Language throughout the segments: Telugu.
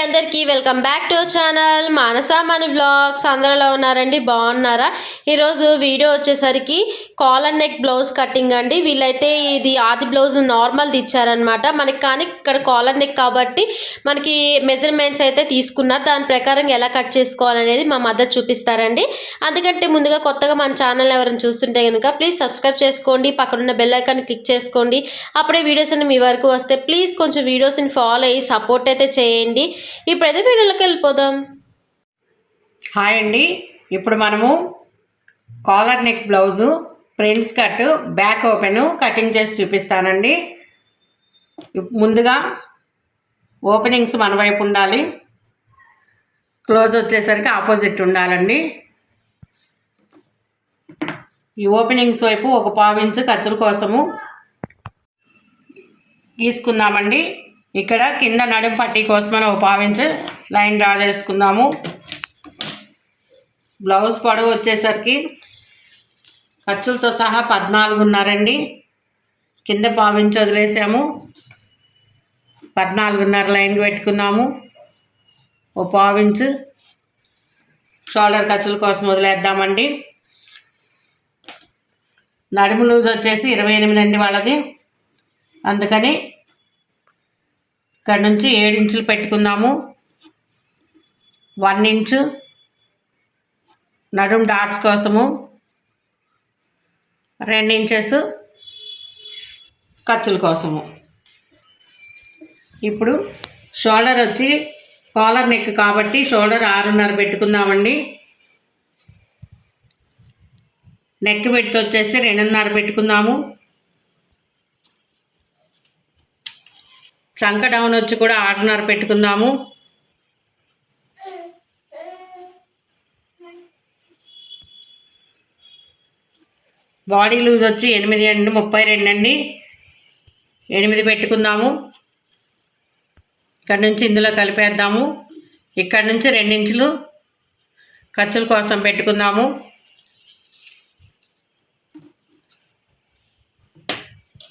అందరికీ welcome back to channel Manasa money blogs. అందరూ ఎలా ఉన్నారండి? బాగున్నారా? ఈరోజు వీడియో వచ్చేసరికి కాలర్ నెక్ బ్లౌజ్ కటింగ్ అండి. వీళ్ళైతే ఇది ఆది బ్లౌజ్ నార్మల్ది ఇచ్చారనమాట మనకి, కానీ ఇక్కడ కాలర్ నెక్ కాబట్టి మనకి మెజర్మెంట్స్ అయితే తీసుకున్నారు. దాని ప్రకారం ఎలా కట్ చేసుకోవాలనేది మా మదర్ చూపిస్తారండి. అందుకంటే ముందుగా కొత్తగా మన ఛానల్ ఎవరైనా చూస్తుంటే కనుక ప్లీజ్ సబ్స్క్రైబ్ చేసుకోండి, పక్కనున్న బెల్ ఐకాన్ క్లిక్ చేసుకోండి. అప్పుడే వీడియోస్ అన్ని మీ వరకు వస్తే ప్లీజ్ కొంచెం వీడియోస్ని ఫాలో అయ్యి సపోర్ట్ అయితే చేయండి. ఇప్పుడైతే వీడియోలోకి వెళ్ళిపోదాం. హాయ్ అండి. ఇప్పుడు మనము collar neck blouse prints cut back open cutting చేసి చూపిస్తానండి. ముందుగా ఓపెనింగ్స్ మన వైపు ఉండాలి, క్లోజ్ వచ్చేసరికి ఆపోజిట్ ఉండాలండి. ఈ ఓపెనింగ్స్ వైపు ఒక పావు ఇంచు ఖర్చుల కోసము గీసుకుందామండి. ఇక్కడ కింద నడుం పట్టీ కోసమని ఒక పావు ఇంచు లైన్ డ్రా చేసుకుందాము. బ్లౌజ్ పొడవు వచ్చేసరికి ఖర్చులతో సహా 14.5 అండి. కింద పావు ఇంచు వదిలేసాము, 14.5 లైన్ పెట్టుకున్నాము. ఓ పావు ఇంచు షోల్డర్ ఖర్చుల కోసం వదిలేద్దామండి. నడుము లూజ్ వచ్చేసి 28 అండి వాళ్ళది, అందుకని ఇక్కడ నుంచి 7 ఇంచులు పెట్టుకుందాము. 1 ఇంచు నడుం డాట్స్ కోసము, 2 ఇంచెస్ ఖర్చుల కోసము. ఇప్పుడు షోల్డర్ వచ్చి కాలర్ నెక్ కాబట్టి షోల్డర్ 6.5 పెట్టుకుందామండి. నెక్ పెట్టి వచ్చేసి 2.5 పెట్టుకుందాము. చంక డౌన్ వచ్చి కూడా 6.5 పెట్టుకుందాము. బాడీ లూజ్ వచ్చి 8 అండి, 32 అండి. 8 పెట్టుకుందాము. ఇక్కడ నుంచి ఇందులో కలిపేద్దాము. ఇక్కడ నుంచి 2 ఇంచులు ఖర్చుల కోసం పెట్టుకుందాము.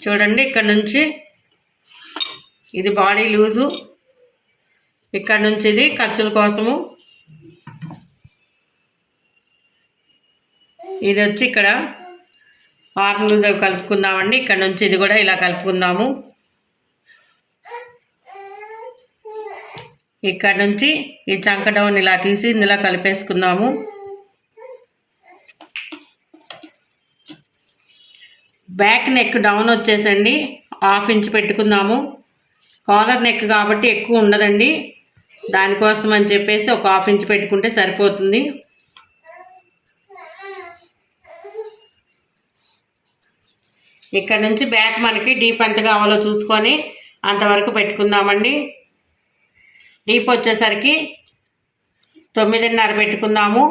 చూడండి, ఇక్కడ నుంచి ఇది బాడీ లూజు, ఇక్కడ నుంచి ఇది ఖర్చుల కోసము. ఇది వచ్చి ఇక్కడ ఆర్మ్ లూజ్ అవి కలుపుకుందామండి. ఇక్కడ నుంచి ఇది కూడా ఇలా కలుపుకుందాము. ఇక్కడ నుంచి ఈ చంక డౌన్ ఇలా తీసి ఇందులో కలిపేసుకుందాము. బ్యాక్ నెక్ డౌన్ వచ్చేసండి 1/2 ఇంచ్ పెట్టుకుందాము. కాలర్ నెక్ కాబట్టి ఎక్కువ ఉండదండి, దానికోసం అని చెప్పేసి ఒక 1/2 ఇంచ్ పెట్టుకుంటే సరిపోతుంది. ఇక్కడ నుంచి బ్యాక్ మనకి డీప్ ఎంత కావాలో చూసుకొని అంతవరకు పెట్టుకుందామండి. డీప్ వచ్చేసరికి 9.5 పెట్టుకుందాము.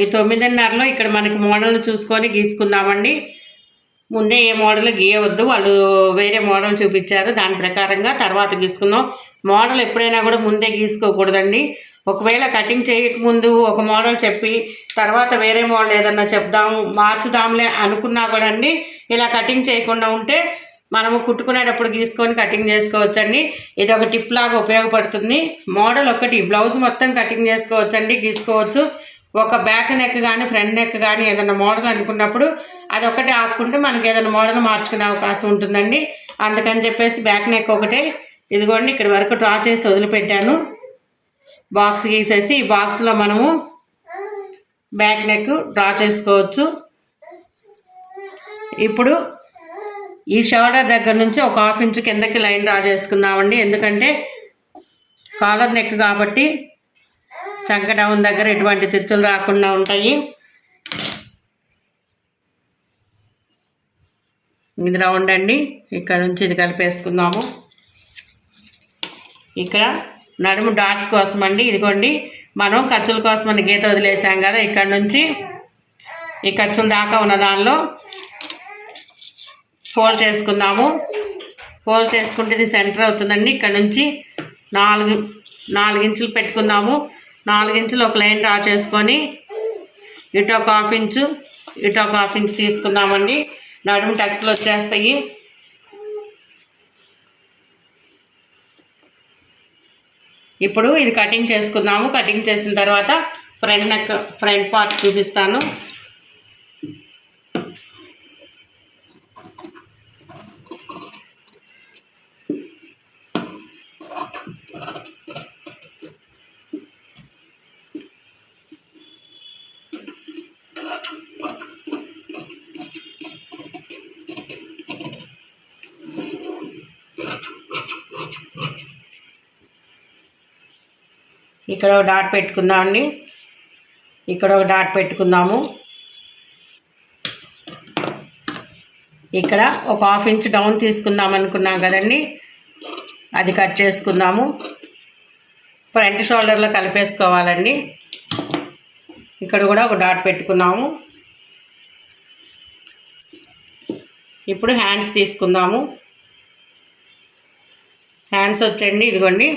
ఈ 9.5లో ఇక్కడ మనకి మోడల్ని చూసుకొని గీసుకుందామండి. ముందే ఏ మోడల్ గీయవద్దు, వాళ్ళు వేరే మోడల్ చూపించారు, దాని ప్రకారంగా తర్వాత గీసుకుందాం. మోడల్ ఎప్పుడైనా కూడా ముందే గీసుకోకూడదండి. ఒకవేళ కటింగ్ చేయకముందు ఒక మోడల్ చెప్పి తర్వాత వేరే మోడల్ ఏదన్నా చెప్దాము మార్చుదాంలే అనుకున్నా కూడా అండి, ఇలా కటింగ్ చేయకుండా ఉంటే మనము కుట్టుకునేటప్పుడు గీసుకొని కటింగ్ చేసుకోవచ్చండి. ఇది ఒక టిప్ లాగా ఉపయోగపడుతుంది. మోడల్ ఒకటి, బ్లౌజ్ మొత్తం కటింగ్ చేసుకోవచ్చండి, గీసుకోవచ్చు. ఒక బ్యాక్ నెక్ కానీ ఫ్రంట్ నెక్ కానీ ఏదైనా మోడల్ అనుకున్నప్పుడు అదొకటి ఆపుకుంటే మనకి ఏదైనా మోడల్ మార్చుకునే అవకాశం ఉంటుందండి. అందుకని చెప్పేసి బ్యాక్ నెక్ ఒకటే ఇదిగోండి ఇక్కడ వరకు డ్రా చేసి వదిలిపెట్టాను. బాక్స్ గీసేసి ఈ బాక్స్లో మనము బ్యాక్ నెక్ డ్రా చేసుకోవచ్చు. ఇప్పుడు ఈ షోల్డర్ దగ్గర నుంచి ఒక 1/2 ఇంచ్ కిందకి లైన్ డ్రా చేసుకుందామండి. ఎందుకంటే కాలర్ నెక్ కాబట్టి చంక డౌన్ దగ్గర ఎటువంటి తిత్తులు రాకుండా ఉంటాయి. ఇది రౌండ్ అండి, ఇక్కడ నుంచి ఇది కలిపేసుకుందాము. ఇక్కడ నడుము డాట్స్ కోసం అండి, ఇదిగోండి మనం ఖర్చుల కోసం అని గీత వదిలేసాం కదా, ఇక్కడ నుంచి ఈ ఖర్చుల దాకా ఉన్న దానిలో ఫోల్డ్ చేసుకుందాము. ఫోల్డ్ చేసుకుంటే ఇది సెంటర్ అవుతుందండి. ఇక్కడ నుంచి 4 ఇంచులు పెట్టుకుందాము. 4 ఇంచులు ఒక లైన్ డ్రా చేసుకొని ఇటు ఒక 1/2 ఇంచు ఇటు ఒక 1/2 ఇంచు తీసుకుందామండి. నడుము టక్స్లు వచ్చేస్తాయి. ఇప్పుడు ఇది కటింగ్ చేసుకుందాము. కటింగ్ చేసిన తర్వాత ఫ్రంట్ పార్ట్ చూపిస్తాను. ఇక్కడ ఒక డాట్ పెట్టుకుందామండి. ఇక్కడ ఒక డాట్ పెట్టుకుందాము. ఇక్కడ ఒక 1/2 ఇంచ్ డౌన్ తీసుకుందాం అనుకున్నాం కదండి, అది కట్ చేసుకుందాము. ఫ్రంట్ షోల్డర్లో కలిపేసుకోవాలండి. ఇక్కడ కూడా ఒక డాట్ పెట్టుకున్నాము. ఇప్పుడు హ్యాండ్స్ తీసుకుందాము. హ్యాండ్స్ వచ్చండి ఇదిగోండి,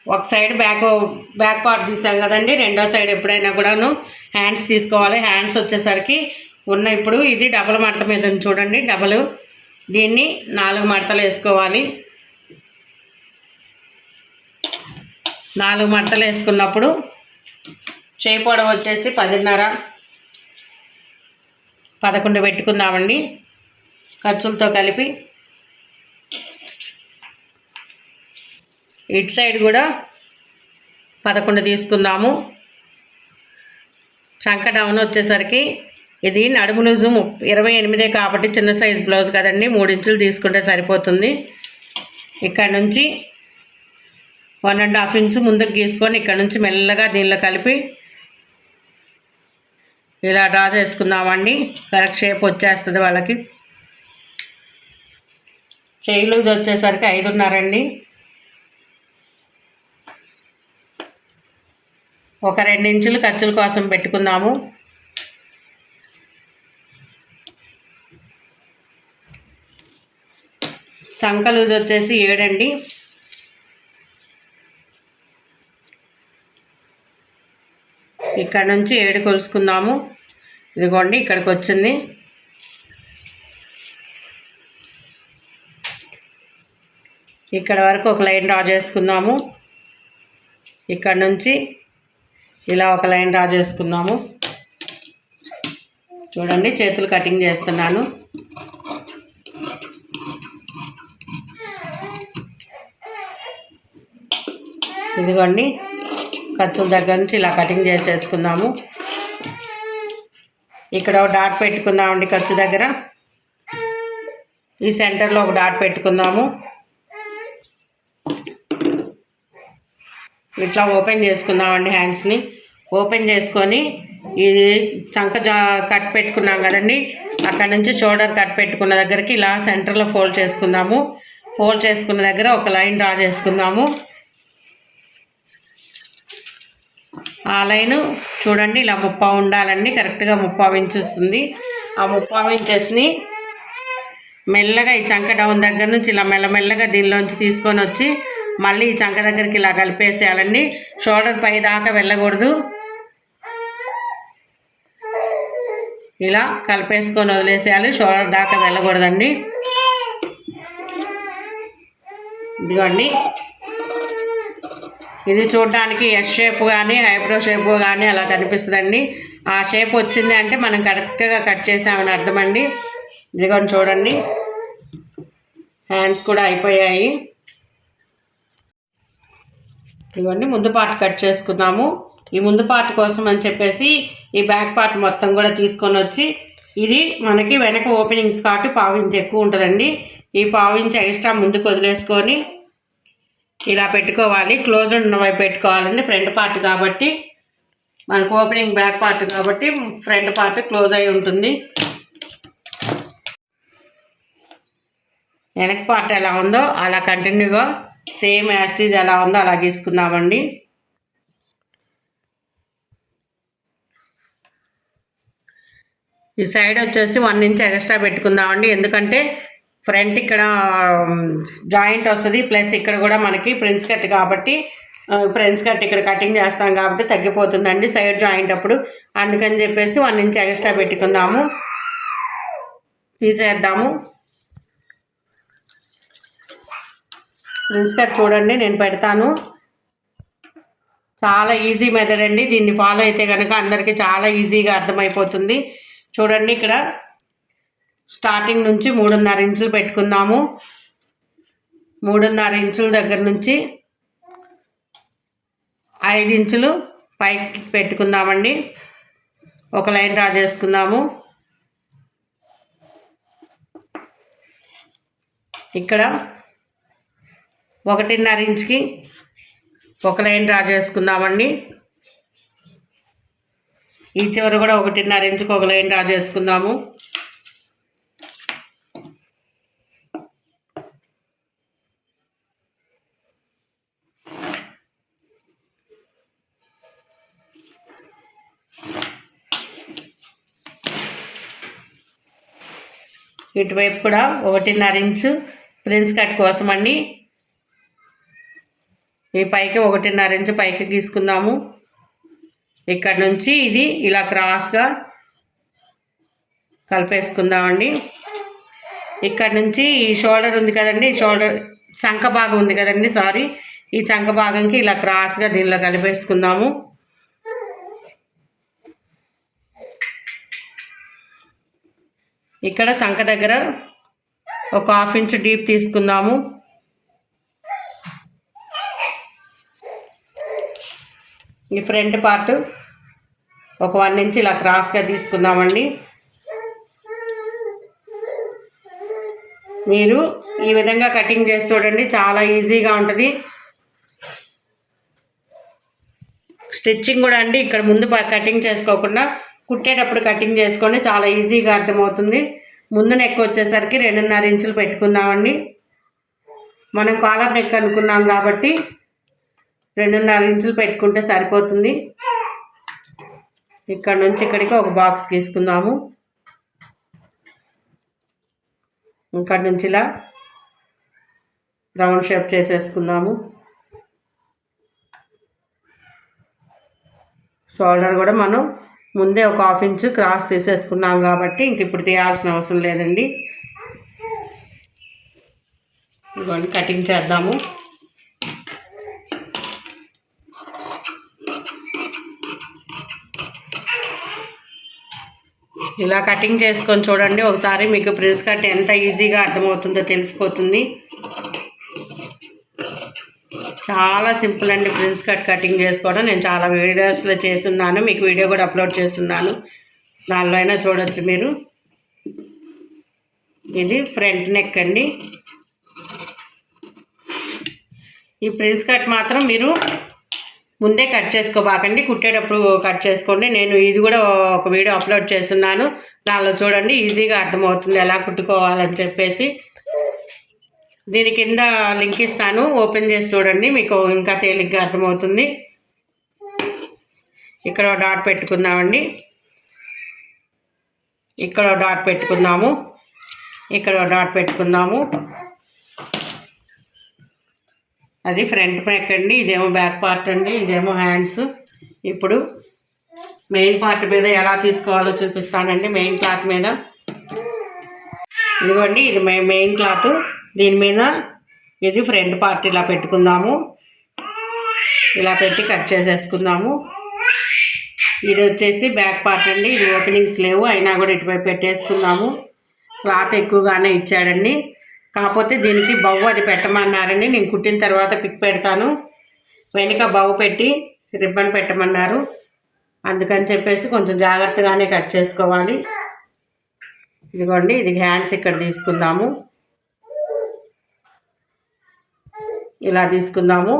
ఒక సైడ్ బ్యాక్ పార్ట్ తీసాం కదండి, రెండో సైడ్ ఎప్పుడైనా కూడాను హ్యాండ్స్ తీసుకోవాలి. హ్యాండ్స్ వచ్చేసరికి ఇప్పుడు ఇది డబల్ మడత మీద ఉంది చూడండి, డబల్. దీన్ని 4 మడతలు వేసుకోవాలి. 4 మడతలు వేసుకున్నప్పుడు చేయి పొడవు వచ్చేసి 10.5 11 పెట్టుకుందామండి ఖర్చులతో కలిపి. ఇటు సైడ్ కూడా 11 తీసుకుందాము. చంక డౌన్ వచ్చేసరికి ఇది నడుము లూజు 28 కాబట్టి చిన్న సైజ్ బ్లౌజ్ కదండి, 3 ఇంచులు తీసుకుంటే సరిపోతుంది. ఇక్కడ నుంచి 1.5 ఇంచు ముందుకు గీసుకొని ఇక్కడ నుంచి మెల్లగా దీనిలో కలిపి ఇలా డ్రా చేసుకుందామండి. కరెక్ట్ షేప్ వచ్చేస్తుంది వాళ్ళకి. చేయి లూజ్ వచ్చేసరికి 5.5 అండి. ఒక 2 ఇంచులు ఖర్చుల కోసం పెట్టుకుందాము. చంక లూజ్ వచ్చేసి 7 అండి. ఇక్కడ నుంచి 7 కొలుసుకుందాము. ఇదిగోండి ఇక్కడికి వచ్చింది. ఇక్కడ వరకు ఒక లైన్ డ్రా చేసుకుందాము. ఇక్కడ నుంచి ఇలా ఒక లైన్ డ్రా చేసుకుందాము. చూడండి చేతులు కటింగ్ చేస్తున్నాను. ఇదిగోండి ఖర్చుల దగ్గర నుంచి ఇలా కటింగ్ చేసేసుకుందాము. ఇక్కడ ఒక డాట్ పెట్టుకుందామండి ఖర్చు దగ్గర. ఈ సెంటర్లో ఒక డాట్ పెట్టుకుందాము. ఇట్లా ఓపెన్ చేసుకుందామండి. హ్యాండ్స్ని ఓపెన్ చేసుకొని ఇది చంక కట్ పెట్టుకున్నాం కదండి, అక్కడ నుంచి షోల్డర్ కట్ పెట్టుకున్న దగ్గరికి ఇలా సెంటర్లో ఫోల్డ్ చేసుకుందాము. ఫోల్డ్ చేసుకున్న దగ్గర ఒక లైన్ డ్రా చేసుకుందాము. ఆ లైను చూడండి ఇలా 30 ఉండాలండి. కరెక్ట్గా 30 ఇంచ్ వస్తుంది. ఆ 30 ఇంచెస్ని మెల్లగా ఈ చంక డౌన్ దగ్గర నుంచి ఇలా మెల్లమెల్లగా దీనిలోంచి తీసుకొని వచ్చి మళ్ళీ ఈ చంక దగ్గరికి ఇలా కలిపేసేయాలండి. షోల్డర్ పై దాకా వెళ్ళకూడదు. ఇలా కలిపేసుకొని వదిలేసేయాలి. షోల్డర్ దాకా వెళ్ళకూడదండి. ఇదిగోండి ఇది చూడడానికి ఎస్ షేప్ కానీ ఐబ్రో షేప్ కానీ అలా కనిపిస్తుందండి. ఆ షేప్ వచ్చింది అంటే మనం కరెక్ట్గా కట్ చేసామని అర్థమండి. ఇదిగోండి చూడండి హ్యాండ్స్ కూడా అయిపోయాయి. ఇదిగోండి ముందు పార్ట్ కట్ చేసుకుందాము. ఈ ముందు పార్ట్ కోసం అని చెప్పేసి ఈ బ్యాక్ పార్ట్ మొత్తం కూడా తీసుకొని వచ్చి ఇది మనకి వెనక ఓపెనింగ్స్ కాబట్టి 1/2 ఇంచ్ ఎక్కువ ఉంటుందండి. ఈ 1/2 ఇంచ్ ఎక్స్ట్రా ముందుకు వదిలేసుకొని ఇలా పెట్టుకోవాలి. క్లోజ్ ఉన్న వైపు పెట్టుకోవాలండి. ఫ్రంట్ పార్ట్ కాబట్టి మనకు ఓపెనింగ్ బ్యాక్ పార్ట్ కాబట్టి ఫ్రంట్ పార్ట్ క్లోజ్ అయి ఉంటుంది. వెనక పార్ట్ ఎలా ఉందో అలా కంటిన్యూగా సేమ్ యాస్టీజ్ ఎలా ఉందో అలా గీసుకుందామండి. ఈ సైడ్ వచ్చేసి 1 ఇంచ్ ఎక్స్ట్రా పెట్టుకుందామండి. ఎందుకంటే ఫ్రంట్ ఇక్కడ జాయింట్ వస్తుంది, ప్లస్ ఇక్కడ కూడా మనకి ప్రిన్స్ కట్ కాబట్టి ప్రిన్స్ కట్ ఇక్కడ కటింగ్ చేస్తాం కాబట్టి తగ్గిపోతుందండి సైడ్ జాయింట్ అప్పుడు. అందుకని చెప్పేసి 1 ఇంచ్ ఎక్స్ట్రా పెట్టుకుందాము. తీసేద్దాము. ప్రిన్స్ కట్ చూడండి నేను పెడతాను. చాలా ఈజీ మెథడ్ అండి. దీన్ని ఫాలో అయితే కనుక అందరికీ చాలా ఈజీగా అర్థమైపోతుంది. చూడండి, ఇక్కడ స్టార్టింగ్ నుంచి 3.5 ఇంచులు పెట్టుకుందాము. 3.5 ఇంచుల దగ్గర నుంచి 5 ఇంచులు పైకి పెట్టుకుందామండి. ఒక లైన్ డ్రా చేసుకుందాము. ఇక్కడ 1.5 ఇంచుకి ఒక లైన్ డ్రా చేసుకుందామండి. ఈ చివరి కూడా 1.5 ఇంచుకి ఒక లైన్ డ్రా చేసుకుందాము. ఇటువైపు కూడా 1.5 ఇంచు ప్రిన్స్ కట్ కోసం అండి. ఈ పైకి 1.5 ఇంచు పైకి గీసుకుందాము. ఇక్కడ నుంచి ఇది ఇలా క్రాస్గా కలిపేసుకుందామండి. ఇక్కడ నుంచి ఈ షోల్డర్ ఉంది కదండి, షోల్డర్ చంక భాగం ఉంది కదండి, ఈ చంక భాగంకి ఇలా క్రాస్గా దీనిలో కలిపేసుకుందాము. ఇక్కడ చంక దగ్గర ఒక 1/2 ఇంచు డీప్ తీసుకుందాము. ఈ ఫ్రంట్ పార్ట్ ఒక 1 ఇంచ్ ఇలా క్రాస్గా తీసుకుందామండి. మీరు ఈ విధంగా కటింగ్ చేసి చూడండి, చాలా ఈజీగా ఉంటుంది. స్టిచ్చింగ్ కూడా అండి, ఇక్కడ ముందు కటింగ్ చేసుకోకుండా కుట్టేటప్పుడు కటింగ్ చేసుకోండి, చాలా ఈజీగా అర్థమవుతుంది. ముందు నెక్ వచ్చేసరికి 2.5 ఇంచులు పెట్టుకుందామండి. మనం కాలర్ నెక్ అనుకున్నాం కాబట్టి 2.5 ఇంచులు పెట్టుకుంటే సరిపోతుంది. ఇక్కడ నుంచి ఇక్కడికి ఒక బాక్స్ గీసుకుందాము. ఇక్కడ నుంచి ఇలా రౌండ్ షేప్ చేసేసుకుందాము. షోల్డర్ కూడా మనం ముందే ఒక 1/2 ఇంచు క్రాస్ తీసేసుకున్నాం కాబట్టి ఇంక ఇప్పుడు తీయాల్సిన అవసరం లేదండి. ఇదిగోండి, కటింగ్ చేద్దాము. ఇలా కటింగ్ చేసుకొని చూడండి, ఒకసారి మీకు ప్రిన్స్ కట్ ఎంత ఈజీగా అర్థమవుతుందో తెలిసిపోతుంది. చాలా సింపుల్ అండి ప్రిన్స్ కట్ కటింగ్ చేసుకోవడం. నేను చాలా వీడియోస్లో చేస్తున్నాను, మీకు వీడియో కూడా అప్లోడ్ చేస్తున్నాను, దానిలో అయినా చూడొచ్చు మీరు. ఇది ఫ్రంట్ నెక్ అండి. ఈ ప్రిన్స్ కట్ మాత్రం మీరు ముందే కట్ చేసుకోబాకండి, కుట్టేటప్పుడు కట్ చేసుకోండి. నేను ఇది కూడా ఒక వీడియో అప్లోడ్ చేస్తున్నాను, దానిలో చూడండి, ఈజీగా అర్థమవుతుంది ఎలా కుట్టుకోవాలని చెప్పేసి. దీని కింద లింక్ ఇస్తాను, ఓపెన్ చేసి చూడండి, మీకు ఇంకా తేలిగ్గా అర్థమవుతుంది. ఇక్కడ డాట్ పెట్టుకుందామండి, ఇక్కడ డాట్ పెట్టుకుందాము, ఇక్కడ డాట్ పెట్టుకుందాము. అది ఫ్రంట్ నెక్ అండి, ఇదేమో బ్యాక్ పార్ట్ అండి, ఇదేమో హ్యాండ్స్. ఇప్పుడు మెయిన్ పార్ట్ మీద ఎలా తీసుకోవాలో చూపిస్తానండి. మెయిన్ క్లాత్ మీద ఇదిగోండి, ఇది మెయిన్ క్లాత్, దీని మీద ఇది ఫ్రంట్ పార్ట్ ఇలా పెట్టుకుందాము. ఇలా పెట్టి కట్ చేసేసుకుందాము. ఇది వచ్చేసి బ్యాక్ పార్ట్ అండి, ఇది ఓపెనింగ్స్ లేవు అయినా కూడా ఇటువైపు పెట్టేసుకుందాము. క్లాత్ ఎక్కువగానే ఇచ్చాడండి, కాకపోతే దీనికి బవ్వు అది పెట్టమన్నారండి. నేను కుట్టిన తర్వాత పిక్ పెడతాను. వెనుక బవ్వు పెట్టి రిబ్బన్ పెట్టమన్నారు, అందుకని చెప్పేసి కొంచెం జాగ్రత్తగానే కట్ చేసుకోవాలి. ఇదిగోండి, ఇది హ్యాండ్స్ ఇక్కడ తీసుకుందాము, ఇలా తీసుకుందాము.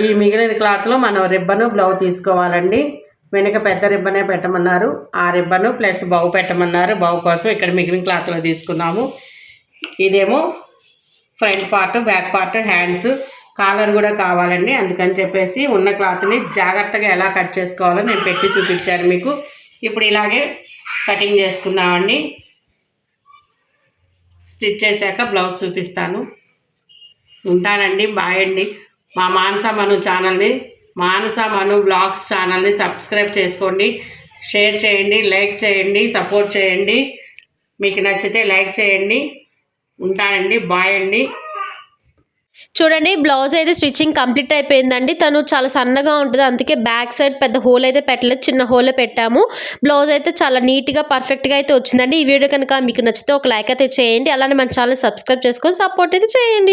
ఈ మిగిలిన క్లాత్లో మనం రిబ్బను బ్లౌజ్ తీసుకోవాలండి. వెనుక పెద్ద రిబ్బనే పెట్టమన్నారు, ఆ రిబ్బను ప్లస్ బౌ పెట్టమన్నారు. బౌ కోసం ఇక్కడ మిగిలిన క్లాత్లో తీసుకున్నాము. ఇదేమో front part, back part, hands, collar కూడా కావాలండి. అందుకని చెప్పేసి ఉన్న క్లాత్ని జాగ్రత్తగా ఎలా కట్ చేసుకోవాలో నేను పెట్టి చూపించాను మీకు. ఇప్పుడు ఇలాగే కటింగ్ చేసుకుందామండి. స్టిచ్ చేశాక బ్లౌజ్ చూపిస్తాను. ఉంటానండి, బాయ్ అండి. మా మానస మను ఛానల్ని, మానస మను బ్లాగ్స్ ఛానల్ని సబ్స్క్రైబ్ చేసుకోండి, షేర్ చేయండి, లైక్ చేయండి, సపోర్ట్ చేయండి. మీకు నచ్చితే లైక్ చేయండి. ఉంటానండి, బాయ్ అండి. చూడండి బ్లౌజ్ అయితే స్టిచ్చింగ్ కంప్లీట్ అయిపోయిందండి. తను చాలా సన్నగా ఉంటుంది, అందుకే బ్యాక్ సైడ్ పెద్ద హోల్ అయితే పెట్టలేదు, చిన్న హోలే పెట్టాము. బ్లౌజ్ అయితే చాలా నీట్గా పర్ఫెక్ట్గా అయితే వచ్చిందండి. ఈ వీడియో కనుక మీకు నచ్చితే ఒక లైక్ అయితే చేయండి, అలానే మన ఛానల్ సబ్స్క్రైబ్ చేసుకొని సపోర్ట్ అయితే చేయండి.